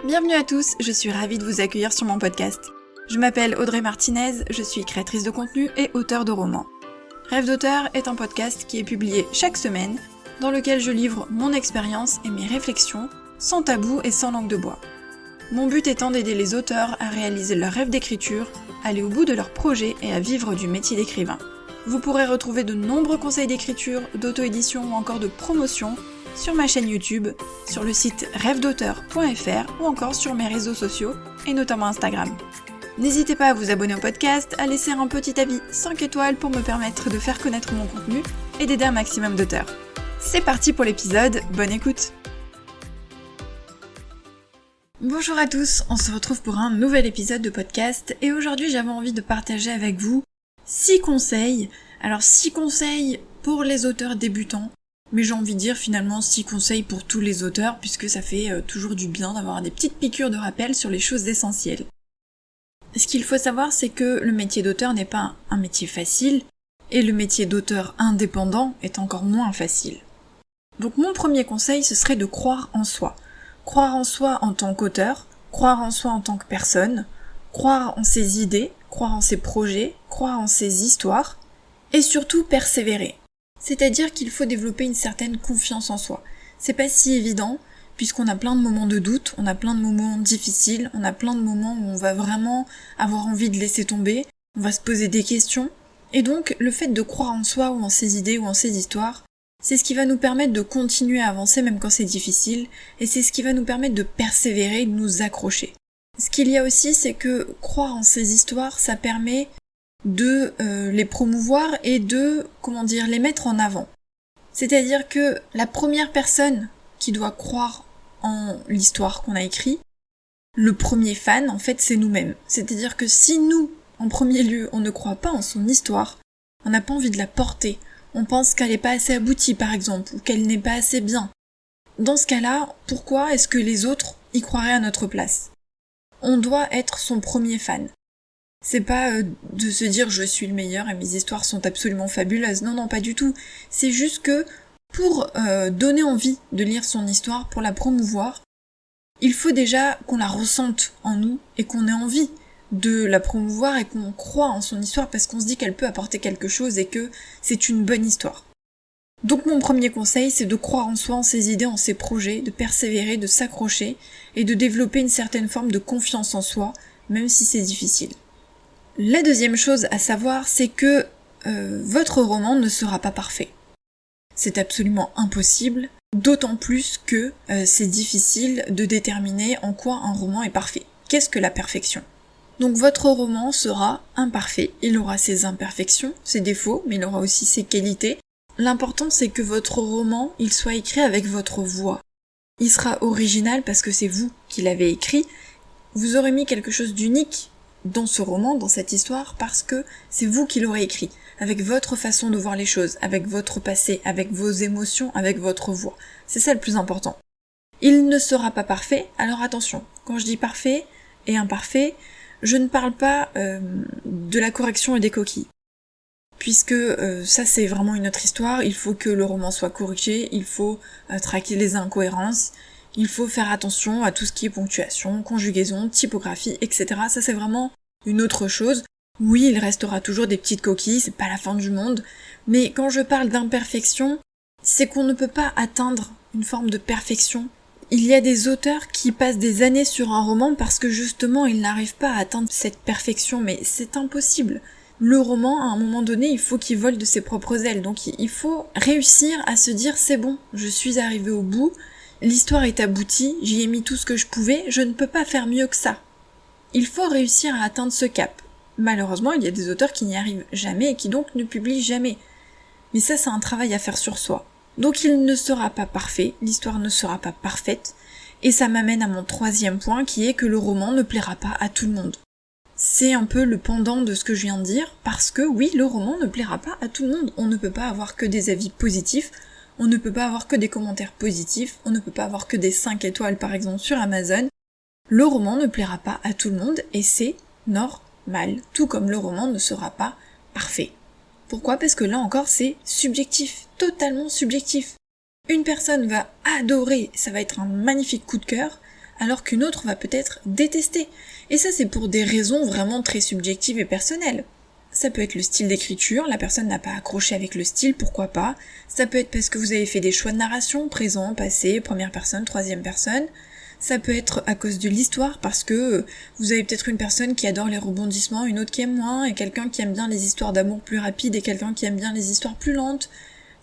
Bienvenue à tous, je suis ravie de vous accueillir sur mon podcast. Je m'appelle Audrey Martinez, je suis créatrice de contenu et auteure de romans. Rêve d'auteur est un podcast qui est publié chaque semaine, dans lequel je livre mon expérience et mes réflexions, sans tabou et sans langue de bois. Mon but étant d'aider les auteurs à réaliser leur rêve d'écriture, aller au bout de leur projet et à vivre du métier d'écrivain. Vous pourrez retrouver de nombreux conseils d'écriture, d'auto-édition ou encore de promotion sur ma chaîne YouTube, sur le site rêvedauteur.fr ou encore sur mes réseaux sociaux et notamment Instagram. N'hésitez pas à vous abonner au podcast, à laisser un petit avis 5 étoiles pour me permettre de faire connaître mon contenu et d'aider un maximum d'auteurs. C'est parti pour l'épisode, bonne écoute! Bonjour à tous, on se retrouve pour un nouvel épisode de podcast et aujourd'hui j'avais envie de partager avec vous 6 conseils. Alors 6 conseils pour les auteurs débutants, mais j'ai envie de dire finalement 6 conseils pour tous les auteurs puisque ça fait toujours du bien d'avoir des petites piqûres de rappel sur les choses essentielles. Ce qu'il faut savoir, c'est que le métier d'auteur n'est pas un métier facile et le métier d'auteur indépendant est encore moins facile. Donc mon premier conseil, ce serait de croire en soi. Croire en soi en tant qu'auteur, croire en soi en tant que personne, croire en ses idées, croire en ses projets, croire en ses histoires et surtout persévérer. C'est-à-dire qu'il faut développer une certaine confiance en soi. C'est pas si évident, puisqu'on a plein de moments de doute, on a plein de moments difficiles, on a plein de moments où on va vraiment avoir envie de laisser tomber, on va se poser des questions, et donc le fait de croire en soi ou en ses idées ou en ses histoires, c'est ce qui va nous permettre de continuer à avancer même quand c'est difficile, et c'est ce qui va nous permettre de persévérer, de nous accrocher. Ce qu'il y a aussi, c'est que croire en ses histoires, ça permet de les promouvoir et de, les mettre en avant. C'est-à-dire que la première personne qui doit croire en l'histoire qu'on a écrite, le premier fan, en fait, c'est nous-mêmes. C'est-à-dire que si nous, en premier lieu, on ne croit pas en son histoire, on n'a pas envie de la porter, on pense qu'elle n'est pas assez aboutie, par exemple, ou qu'elle n'est pas assez bien. Dans ce cas-là, pourquoi est-ce que les autres y croiraient à notre place ? On doit être son premier fan. C'est pas de se dire je suis le meilleur et mes histoires sont absolument fabuleuses. Non, pas du tout. C'est juste que pour donner envie de lire son histoire, pour la promouvoir, il faut déjà qu'on la ressente en nous et qu'on ait envie de la promouvoir et qu'on croit en son histoire parce qu'on se dit qu'elle peut apporter quelque chose et que c'est une bonne histoire. Donc mon premier conseil, c'est de croire en soi, en ses idées, en ses projets, de persévérer, de s'accrocher et de développer une certaine forme de confiance en soi, même si c'est difficile. La deuxième chose à savoir, c'est que votre roman ne sera pas parfait. C'est absolument impossible, d'autant plus que c'est difficile de déterminer en quoi un roman est parfait. Qu'est-ce que la perfection ? Donc votre roman sera imparfait, il aura ses imperfections, ses défauts, mais il aura aussi ses qualités. L'important c'est que votre roman, il soit écrit avec votre voix. Il sera original parce que c'est vous qui l'avez écrit. Vous aurez mis quelque chose d'unique dans ce roman, dans cette histoire, parce que c'est vous qui l'aurez écrit, avec votre façon de voir les choses, avec votre passé, avec vos émotions, avec votre voix. C'est ça le plus important. Il ne sera pas parfait, alors attention, quand je dis parfait et imparfait, je ne parle pas de la correction et des coquilles. Puisque ça c'est vraiment une autre histoire, il faut que le roman soit corrigé, il faut traquer les incohérences, il faut faire attention à tout ce qui est ponctuation, conjugaison, typographie, etc. Ça c'est vraiment une autre chose. Oui, il restera toujours des petites coquilles, c'est pas la fin du monde, mais quand je parle d'imperfection, c'est qu'on ne peut pas atteindre une forme de perfection. Il y a des auteurs qui passent des années sur un roman parce que justement ils n'arrivent pas à atteindre cette perfection, mais c'est impossible. Le roman, à un moment donné, il faut qu'il vole de ses propres ailes, donc il faut réussir à se dire c'est bon, je suis arrivé au bout, l'histoire est aboutie, j'y ai mis tout ce que je pouvais, je ne peux pas faire mieux que ça. Il faut réussir à atteindre ce cap. Malheureusement, il y a des auteurs qui n'y arrivent jamais et qui donc ne publient jamais. Mais ça, c'est un travail à faire sur soi. Donc il ne sera pas parfait, l'histoire ne sera pas parfaite, et ça m'amène à mon troisième point qui est que le roman ne plaira pas à tout le monde. C'est un peu le pendant de ce que je viens de dire, parce que oui, le roman ne plaira pas à tout le monde. On ne peut pas avoir que des avis positifs, on ne peut pas avoir que des commentaires positifs, on ne peut pas avoir que des 5 étoiles par exemple sur Amazon. Le roman ne plaira pas à tout le monde et c'est normal, tout comme le roman ne sera pas parfait. Pourquoi ? Parce que là encore c'est subjectif, totalement subjectif. Une personne va adorer, ça va être un magnifique coup de cœur, alors qu'une autre va peut-être détester. Et ça, c'est pour des raisons vraiment très subjectives et personnelles. Ça peut être le style d'écriture, la personne n'a pas accroché avec le style, pourquoi pas. Ça peut être parce que vous avez fait des choix de narration, présent, passé, première personne, troisième personne. Ça peut être à cause de l'histoire, parce que vous avez peut-être une personne qui adore les rebondissements, une autre qui aime moins, et quelqu'un qui aime bien les histoires d'amour plus rapides, et quelqu'un qui aime bien les histoires plus lentes.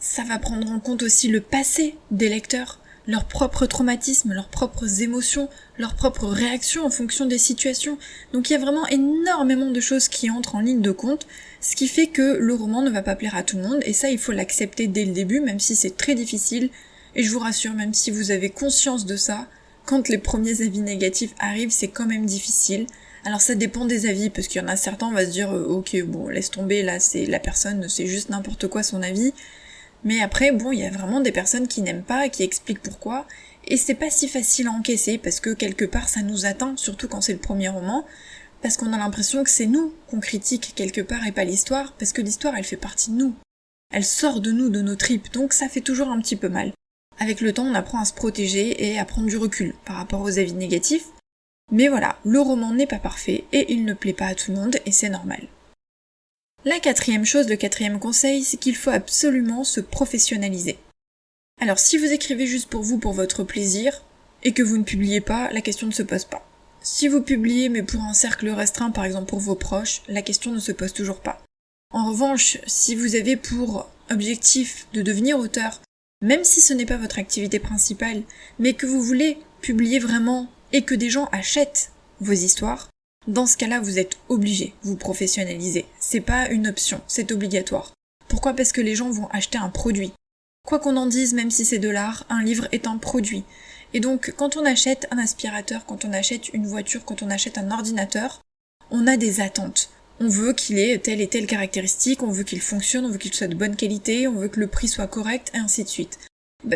Ça va prendre en compte aussi le passé des lecteurs, leurs propres traumatismes, leurs propres émotions, leurs propres réactions en fonction des situations. Donc il y a vraiment énormément de choses qui entrent en ligne de compte, ce qui fait que le roman ne va pas plaire à tout le monde, et ça il faut l'accepter dès le début, même si c'est très difficile, et je vous rassure, même si vous avez conscience de ça, quand les premiers avis négatifs arrivent, c'est quand même difficile. Alors ça dépend des avis, parce qu'il y en a certains, on va se dire, ok, bon, laisse tomber, là, c'est la personne, c'est juste n'importe quoi son avis. Mais après, bon, il y a vraiment des personnes qui n'aiment pas et qui expliquent pourquoi, et c'est pas si facile à encaisser, parce que quelque part ça nous atteint, surtout quand c'est le premier roman, parce qu'on a l'impression que c'est nous qu'on critique quelque part et pas l'histoire, parce que l'histoire elle fait partie de nous. Elle sort de nous, de nos tripes, donc ça fait toujours un petit peu mal. Avec le temps, on apprend à se protéger et à prendre du recul par rapport aux avis négatifs, mais voilà, le roman n'est pas parfait, et il ne plaît pas à tout le monde, et c'est normal. La quatrième chose, le quatrième conseil, c'est qu'il faut absolument se professionnaliser. Alors si vous écrivez juste pour vous, pour votre plaisir, et que vous ne publiez pas, la question ne se pose pas. Si vous publiez mais pour un cercle restreint, par exemple pour vos proches, la question ne se pose toujours pas. En revanche, si vous avez pour objectif de devenir auteur, même si ce n'est pas votre activité principale, mais que vous voulez publier vraiment et que des gens achètent vos histoires, dans ce cas-là, vous êtes obligé, vous professionnaliser. C'est pas une option, c'est obligatoire. Pourquoi ? Parce que les gens vont acheter un produit. Quoi qu'on en dise, même si c'est de l'art, un livre est un produit. Et donc, quand on achète un aspirateur, quand on achète une voiture, quand on achète un ordinateur, on a des attentes. On veut qu'il ait telle et telle caractéristique, on veut qu'il fonctionne, on veut qu'il soit de bonne qualité, on veut que le prix soit correct, et ainsi de suite.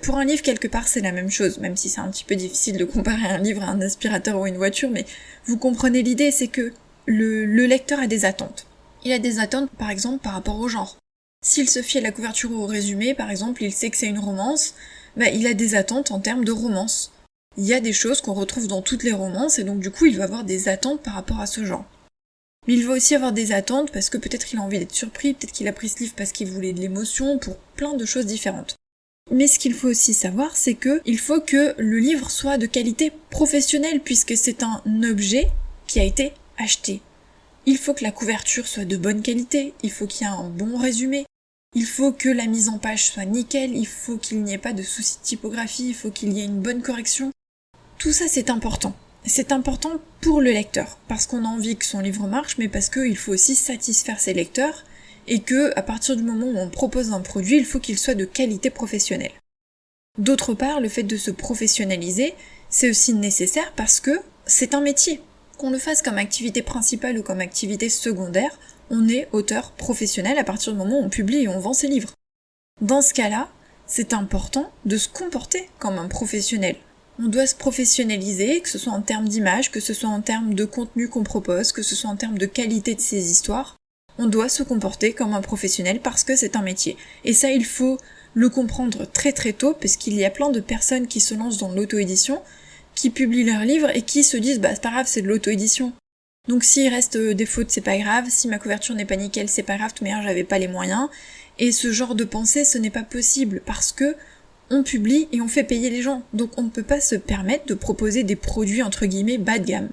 Pour un livre, quelque part, c'est la même chose, même si c'est un petit peu difficile de comparer un livre à un aspirateur ou une voiture, mais vous comprenez l'idée, c'est que le lecteur a des attentes. Il a des attentes, par exemple, par rapport au genre. S'il se fie à la couverture ou au résumé, par exemple, il sait que c'est une romance, il a des attentes en termes de romance. Il y a des choses qu'on retrouve dans toutes les romances, et donc du coup, il va avoir des attentes par rapport à ce genre. Mais il va aussi avoir des attentes parce que peut-être il a envie d'être surpris, peut-être qu'il a pris ce livre parce qu'il voulait de l'émotion, pour plein de choses différentes. Mais ce qu'il faut aussi savoir, c'est que il faut que le livre soit de qualité professionnelle, puisque c'est un objet qui a été acheté. Il faut que la couverture soit de bonne qualité, il faut qu'il y ait un bon résumé, il faut que la mise en page soit nickel, il faut qu'il n'y ait pas de soucis de typographie, il faut qu'il y ait une bonne correction. Tout ça c'est important. C'est important pour le lecteur, parce qu'on a envie que son livre marche, mais parce qu'il faut aussi satisfaire ses lecteurs, et que, à partir du moment où on propose un produit, il faut qu'il soit de qualité professionnelle. D'autre part, le fait de se professionnaliser, c'est aussi nécessaire parce que c'est un métier. Qu'on le fasse comme activité principale ou comme activité secondaire, on est auteur professionnel à partir du moment où on publie et on vend ses livres. Dans ce cas-là, c'est important de se comporter comme un professionnel. On doit se professionnaliser, que ce soit en termes d'image, que ce soit en termes de contenu qu'on propose, que ce soit en termes de qualité de ses histoires. On doit se comporter comme un professionnel parce que c'est un métier. Et ça, il faut le comprendre très très tôt, parce qu'il y a plein de personnes qui se lancent dans l'auto-édition, qui publient leurs livres et qui se disent c'est pas grave, c'est de l'auto-édition. Donc s'il reste des fautes, c'est pas grave, si ma couverture n'est pas nickel, c'est pas grave, tout manière j'avais pas les moyens. Et ce genre de pensée, ce n'est pas possible, parce que on publie et on fait payer les gens. Donc on ne peut pas se permettre de proposer des produits entre guillemets bas de gamme.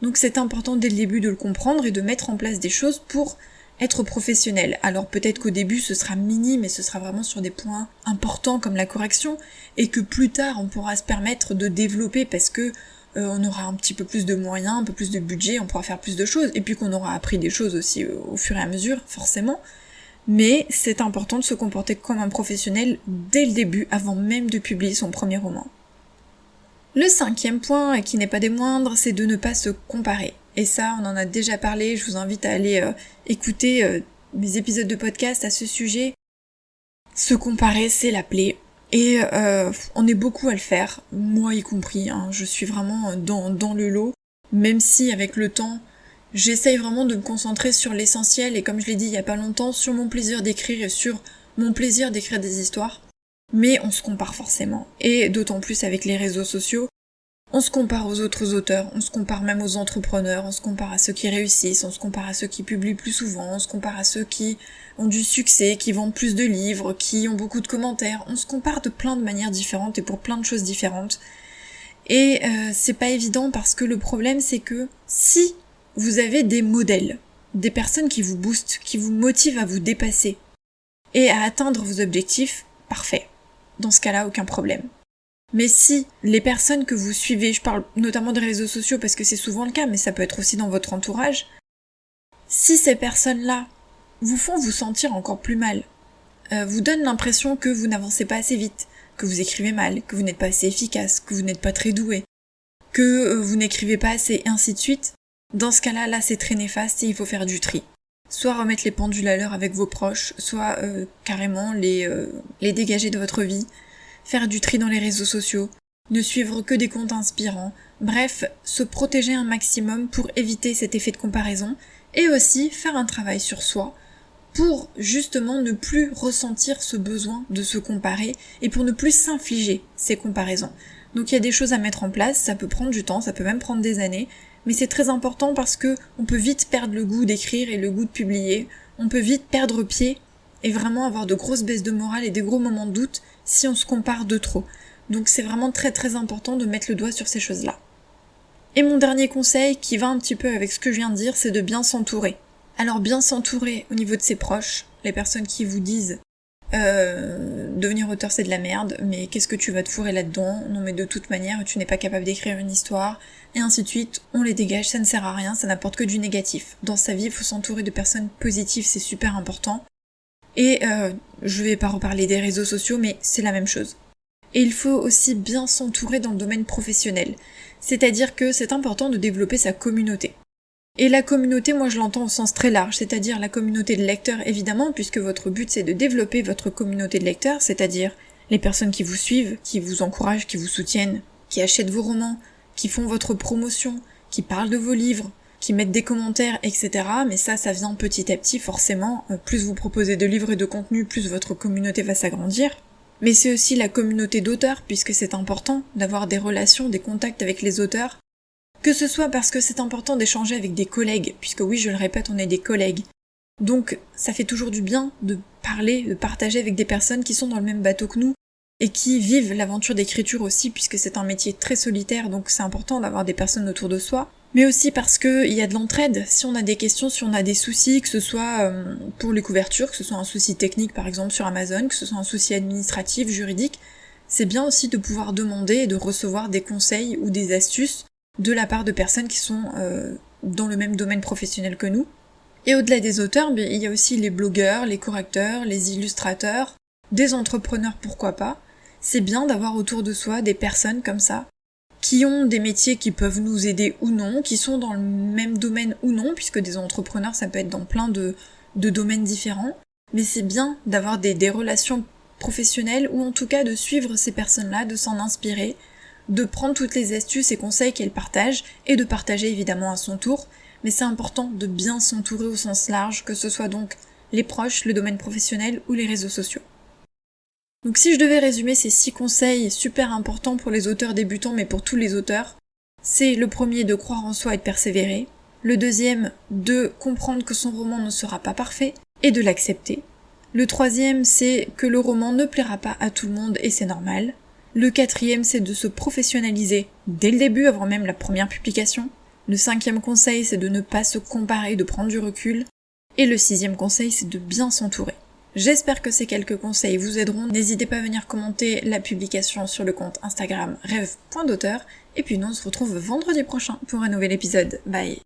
Donc c'est important dès le début de le comprendre et de mettre en place des choses pour être professionnel. Alors peut-être qu'au début ce sera minime et ce sera vraiment sur des points importants comme la correction, et que plus tard on pourra se permettre de développer parce que on aura un petit peu plus de moyens, un peu plus de budget, on pourra faire plus de choses, et puis qu'on aura appris des choses aussi au fur et à mesure, forcément. Mais c'est important de se comporter comme un professionnel dès le début, avant même de publier son premier roman. Le cinquième point, et qui n'est pas des moindres, c'est de ne pas se comparer. Et ça, on en a déjà parlé, je vous invite à aller écouter mes épisodes de podcast à ce sujet. Se comparer, c'est la plaie. Et on est beaucoup à le faire, moi y compris, hein. Je suis vraiment dans le lot, même si avec le temps, j'essaye vraiment de me concentrer sur l'essentiel, et comme je l'ai dit il y a pas longtemps, sur mon plaisir d'écrire et sur mon plaisir d'écrire des histoires. Mais on se compare forcément, et d'autant plus avec les réseaux sociaux. On se compare aux autres auteurs, on se compare même aux entrepreneurs, on se compare à ceux qui réussissent, on se compare à ceux qui publient plus souvent, on se compare à ceux qui ont du succès, qui vendent plus de livres, qui ont beaucoup de commentaires. On se compare de plein de manières différentes et pour plein de choses différentes. Et c'est pas évident parce que le problème c'est que si vous avez des modèles, des personnes qui vous boostent, qui vous motivent à vous dépasser et à atteindre vos objectifs, parfait. Dans ce cas-là, aucun problème. Mais si les personnes que vous suivez, je parle notamment des réseaux sociaux parce que c'est souvent le cas, mais ça peut être aussi dans votre entourage, si ces personnes-là vous font vous sentir encore plus mal, vous donnent l'impression que vous n'avancez pas assez vite, que vous écrivez mal, que vous n'êtes pas assez efficace, que vous n'êtes pas très doué, que vous n'écrivez pas assez, et ainsi de suite, dans ce cas-là, là c'est très néfaste et il faut faire du tri. Soit remettre les pendules à l'heure avec vos proches, soit carrément les dégager de votre vie, faire du tri dans les réseaux sociaux, ne suivre que des comptes inspirants, bref, se protéger un maximum pour éviter cet effet de comparaison, et aussi faire un travail sur soi, pour justement ne plus ressentir ce besoin de se comparer, et pour ne plus s'infliger ces comparaisons. Donc il y a des choses à mettre en place, ça peut prendre du temps, ça peut même prendre des années, mais c'est très important parce que on peut vite perdre le goût d'écrire et le goût de publier, on peut vite perdre pied, et vraiment avoir de grosses baisses de morale et des gros moments de doute si on se compare de trop. Donc c'est vraiment très très important de mettre le doigt sur ces choses-là. Et mon dernier conseil, qui va un petit peu avec ce que je viens de dire, c'est de bien s'entourer. Alors bien s'entourer au niveau de ses proches, les personnes qui vous disent devenir auteur c'est de la merde, mais qu'est-ce que tu vas te fourrer là-dedans, non mais de toute manière tu n'es pas capable d'écrire une histoire, et ainsi de suite, on les dégage, ça ne sert à rien, ça n'apporte que du négatif. Dans sa vie, il faut s'entourer de personnes positives, c'est super important. Et je vais pas reparler des réseaux sociaux, mais c'est la même chose. Et il faut aussi bien s'entourer dans le domaine professionnel. C'est-à-dire que c'est important de développer sa communauté. Et la communauté, moi je l'entends au sens très large, c'est-à-dire la communauté de lecteurs évidemment, puisque votre but c'est de développer votre communauté de lecteurs, c'est-à-dire les personnes qui vous suivent, qui vous encouragent, qui vous soutiennent, qui achètent vos romans, qui font votre promotion, qui parlent de vos livres, qui mettent des commentaires, etc. Mais ça vient petit à petit, forcément. Plus vous proposez de livres et de contenu, plus votre communauté va s'agrandir. Mais c'est aussi la communauté d'auteurs, puisque c'est important d'avoir des relations, des contacts avec les auteurs. Que ce soit parce que c'est important d'échanger avec des collègues, puisque oui, je le répète, on est des collègues. Donc, ça fait toujours du bien de parler, de partager avec des personnes qui sont dans le même bateau que nous, et qui vivent l'aventure d'écriture aussi, puisque c'est un métier très solitaire, donc c'est important d'avoir des personnes autour de soi. Mais aussi parce que il y a de l'entraide. Si on a des questions, si on a des soucis, que ce soit pour les couvertures, que ce soit un souci technique par exemple sur Amazon, que ce soit un souci administratif, juridique, c'est bien aussi de pouvoir demander et de recevoir des conseils ou des astuces de la part de personnes qui sont dans le même domaine professionnel que nous. Et au-delà des auteurs, il y a aussi les blogueurs, les correcteurs, les illustrateurs, des entrepreneurs pourquoi pas. C'est bien d'avoir autour de soi des personnes comme ça, qui ont des métiers qui peuvent nous aider ou non, qui sont dans le même domaine ou non, puisque des entrepreneurs ça peut être dans plein de domaines différents, mais c'est bien d'avoir des relations professionnelles, ou en tout cas de suivre ces personnes-là, de s'en inspirer, de prendre toutes les astuces et conseils qu'elles partagent, et de partager évidemment à son tour, mais c'est important de bien s'entourer au sens large, que ce soit donc les proches, le domaine professionnel ou les réseaux sociaux. Donc si je devais résumer ces 6 conseils super importants pour les auteurs débutants, mais pour tous les auteurs, c'est le premier de croire en soi et de persévérer, le deuxième de comprendre que son roman ne sera pas parfait et de l'accepter, le troisième c'est que le roman ne plaira pas à tout le monde et c'est normal, le quatrième c'est de se professionnaliser dès le début avant même la première publication, le cinquième conseil c'est de ne pas se comparer, de prendre du recul, et le sixième conseil c'est de bien s'entourer. J'espère que ces quelques conseils vous aideront. N'hésitez pas à venir commenter la publication sur le compte Instagram rêve.d'auteur. Et puis nous on se retrouve vendredi prochain pour un nouvel épisode. Bye!